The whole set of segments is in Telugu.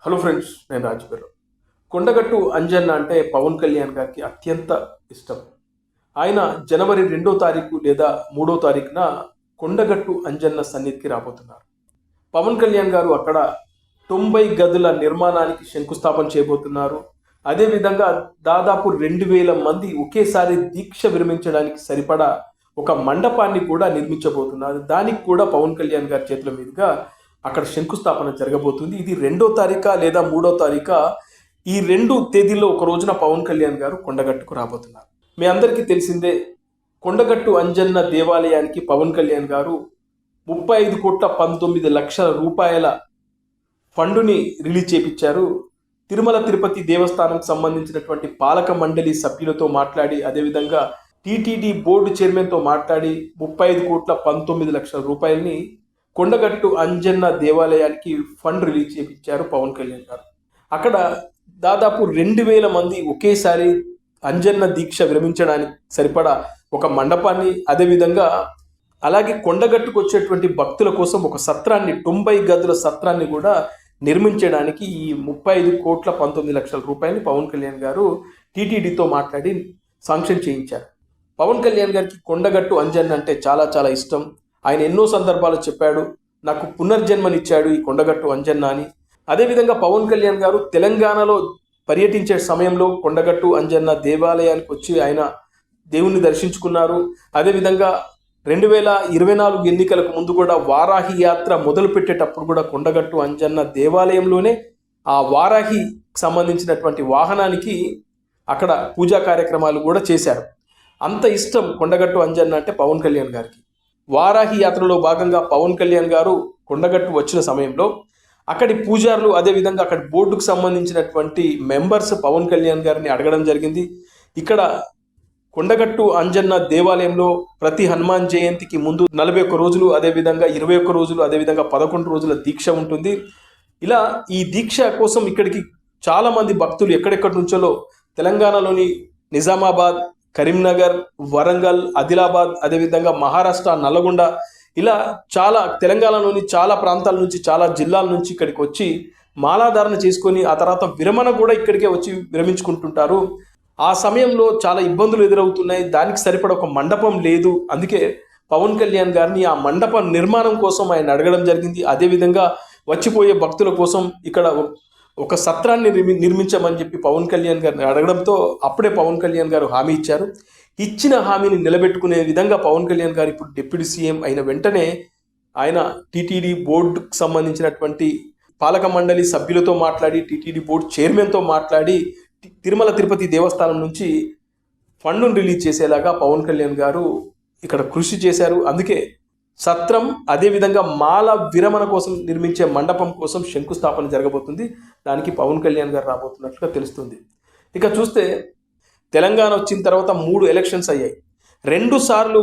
హలో ఫ్రెండ్స్, నేను రాజుగారు. కొండగట్టు అంజన్న అంటే పవన్ కళ్యాణ్ గారికి అత్యంత ఇష్టం. ఆయన జనవరి 2వ తారీఖు లేదా 3వ తారీఖున కొండగట్టు అంజన్న సన్నిధికి రాబోతున్నారు. పవన్ కళ్యాణ్ గారు అక్కడ 90 గదుల నిర్మాణానికి శంకుస్థాపన చేయబోతున్నారు. అదేవిధంగా దాదాపు 2000 మంది ఒకేసారి దీక్ష విరమించడానికి సరిపడా ఒక మండపాన్ని కూడా నిర్మించబోతున్నారు. దానికి కూడా పవన్ కళ్యాణ్ గారి చేతుల మీదుగా అక్కడ శంకుస్థాపన జరగబోతుంది. ఇది 2వ తారీఖు లేదా 3వ తారీఖు. ఈ 2 తేదీల్లో ఒక రోజున పవన్ కళ్యాణ్ గారు కొండగట్టుకు రాబోతున్నారు. మీ అందరికీ తెలిసిందే, కొండగట్టు అంజన్న దేవాలయానికి పవన్ కళ్యాణ్ గారు 35,19,00,000 రూపాయల ఫండుని రిలీజ్ చేపించారు. తిరుమల తిరుపతి దేవస్థానంకి సంబంధించినటువంటి పాలక మండలి సభ్యులతో మాట్లాడి, అదేవిధంగా టీటీడీ బోర్డు చైర్మన్తో మాట్లాడి 35,19,00,000 రూపాయలని కొండగట్టు అంజన్న దేవాలయానికి ఫండ్ రిలీజ్ చేయించారు పవన్ కళ్యాణ్ గారు. అక్కడ దాదాపు 2000 మంది ఒకేసారి అంజన్న దీక్ష విరమించడానికి సరిపడా ఒక మండపాన్ని, అదేవిధంగా అలాగే కొండగట్టుకు వచ్చేటువంటి భక్తుల కోసం ఒక సత్రాన్ని, 90 గదుల సత్రాన్ని కూడా నిర్మించడానికి ఈ 35,19,00,000 రూపాయలని పవన్ కళ్యాణ్ గారు టీటీడీతో మాట్లాడి శాంక్షన్ చేయించారు. పవన్ కళ్యాణ్ గారికి కొండగట్టు అంజన్న అంటే చాలా చాలా ఇష్టం. ఆయన ఎన్నో సందర్భాలు చెప్పాడు, నాకు పునర్జన్మనిచ్చాడు ఈ కొండగట్టు అంజన్న అని. అదేవిధంగా పవన్ కళ్యాణ్ గారు తెలంగాణలో పర్యటించే సమయంలో కొండగట్టు అంజన్న దేవాలయానికి వచ్చి ఆయన దేవుణ్ణి దర్శించుకున్నారు. అదేవిధంగా 2024 ఎన్నికలకు ముందు కూడా వారాహి యాత్ర మొదలు పెట్టేటప్పుడు కూడా కొండగట్టు అంజన్న దేవాలయంలోనే ఆ వారాహి సంబంధించినటువంటి వాహనానికి అక్కడ పూజా కార్యక్రమాలు కూడా చేశారు. అంత ఇష్టం కొండగట్టు అంజన్న అంటే పవన్ కళ్యాణ్ గారికి. వారాహి యాత్రలో భాగంగా పవన్ కళ్యాణ్ గారు కొండగట్టు వచ్చిన సమయంలో అక్కడి పూజారులు, అదేవిధంగా అక్కడి బోర్డుకు సంబంధించినటువంటి మెంబర్స్ పవన్ కళ్యాణ్ గారిని అడగడం జరిగింది. ఇక్కడ కొండగట్టు అంజన్న దేవాలయంలో ప్రతి హనుమాన్ జయంతికి ముందు 41 రోజులు, అదేవిధంగా 21 రోజులు, అదేవిధంగా 11 రోజుల దీక్ష ఉంటుంది. ఇలా ఈ దీక్ష కోసం ఇక్కడికి చాలామంది భక్తులు ఎక్కడెక్కడి నుంచో తెలంగాణలోని నిజామాబాద్, కరీంనగర్, వరంగల్, ఆదిలాబాద్, అదేవిధంగా మహారాష్ట్ర, నల్లగొండ, ఇలా చాలా తెలంగాణలోని చాలా ప్రాంతాల నుంచి, చాలా జిల్లాల నుంచి ఇక్కడికి వచ్చి మాలాధారణ చేసుకొని ఆ తర్వాత విరమణ కూడా ఇక్కడికే వచ్చి విరమించుకుంటుంటారు. ఆ సమయంలో చాలా ఇబ్బందులు ఎదురవుతున్నాయి, దానికి సరిపడ ఒక మండపం లేదు. అందుకే పవన్ కళ్యాణ్ గారిని ఆ మండప నిర్మాణం కోసం ఆయన అడగడం జరిగింది. అదేవిధంగా వచ్చిపోయే భక్తుల కోసం ఇక్కడ ఒక సత్రాన్ని నిర్మించమని చెప్పి పవన్ కళ్యాణ్ గారిని అడగడంతో అప్పుడే పవన్ కళ్యాణ్ గారు హామీ ఇచ్చారు. ఇచ్చిన హామీని నిలబెట్టుకునే విధంగా పవన్ కళ్యాణ్ గారు ఇప్పుడు డిప్యూటీ సీఎం అయిన వెంటనే ఆయన టీటీడీ బోర్డుకు సంబంధించినటువంటి పాలక మండలి సభ్యులతో మాట్లాడి, టీటీడీ బోర్డు చైర్మన్తో మాట్లాడి తిరుమల తిరుపతి దేవస్థానం నుంచి ఫండ్ను రిలీజ్ చేసేలాగా పవన్ కళ్యాణ్ గారు ఇక్కడ కృషి చేశారు. అందుకే సత్రం, అదేవిధంగా మాల విరమణ కోసం నిర్మించే మండపం కోసం శంకుస్థాపన జరగబోతుంది. దానికి పవన్ కళ్యాణ్ గారు రాబోతున్నట్లుగా తెలుస్తుంది. ఇక చూస్తే తెలంగాణ వచ్చిన తర్వాత 3 ఎలక్షన్స్ అయ్యాయి. 2 సార్లు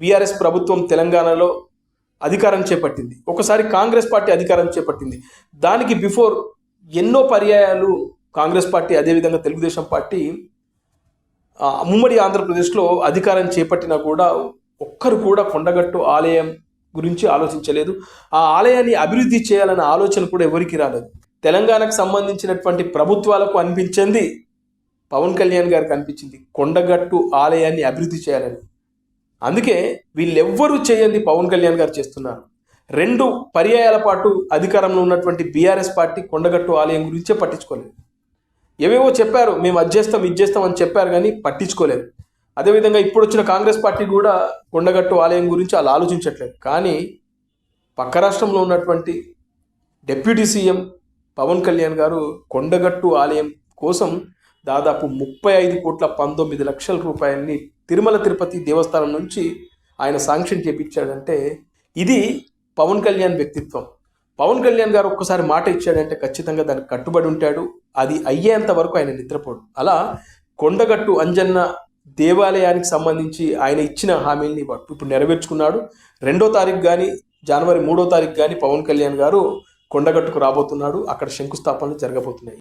బీఆర్ఎస్ ప్రభుత్వం తెలంగాణలో అధికారం చేపట్టింది. ఒకసారి కాంగ్రెస్ పార్టీ అధికారం చేపట్టింది. దానికి బిఫోర్ ఎన్నో పర్యాయాలు కాంగ్రెస్ పార్టీ, అదేవిధంగా తెలుగుదేశం పార్టీ ఉమ్మడి ఆంధ్రప్రదేశ్లో అధికారం చేపట్టినా కూడా ఒక్కరు కూడా కొండగట్టు ఆలయం గురించి ఆలోచించలేదు. ఆ ఆలయాన్ని అభివృద్ధి చేయాలన్న ఆలోచన కూడా ఎవరికి రాలేదు. తెలంగాణకు సంబంధించినటువంటి ప్రభుత్వాలకు అనిపించింది, పవన్ కళ్యాణ్ గారికి అనిపించింది కొండగట్టు ఆలయాన్ని అభివృద్ధి చేయాలని. అందుకే వీళ్ళెవ్వరూ చేయండి పవన్ కళ్యాణ్ గారు చేస్తున్నారు. 2 పర్యాయాల పాటు అధికారంలో ఉన్నటువంటి బీఆర్ఎస్ పార్టీ కొండగట్టు ఆలయం గురించే పట్టించుకోలేదు. ఏవేవో చెప్పారు, మేము అది చేస్తాం ఇది చేస్తాం అని చెప్పారు, కానీ పట్టించుకోలేదు. అదేవిధంగా ఇప్పుడు వచ్చిన కాంగ్రెస్ పార్టీ కూడా కొండగట్టు ఆలయం గురించి అలా ఆలోచించట్లేదు. కానీ పక్క రాష్ట్రంలో ఉన్నటువంటి డిప్యూటీ సీఎం పవన్ కళ్యాణ్ గారు కొండగట్టు ఆలయం కోసం దాదాపు 35,19,00,000 రూపాయలని తిరుమల తిరుపతి దేవస్థానం నుంచి ఆయన శాంక్షన్ చేపించాడంటే ఇది పవన్ కళ్యాణ్ వ్యక్తిత్వం. పవన్ కళ్యాణ్ గారు ఒక్కసారి మాట ఇచ్చాడంటే ఖచ్చితంగా దానికి కట్టుబడి ఉంటాడు. అది అయ్యేంత వరకు ఆయన నిద్రపోడు. అలా కొండగట్టు అంజన్న దేవాలయానికి సంబంధించి ఆయన ఇచ్చిన హామీని ఇప్పుడు నెరవేర్చుకున్నాడు. 2వ తారీఖు కానీ జనవరి 3వ తారీఖు కానీ పవన్ కళ్యాణ్ గారు కొండగట్టుకు రాబోతున్నాడు. అక్కడ శంకుస్థాపనలు జరగబోతున్నాయి.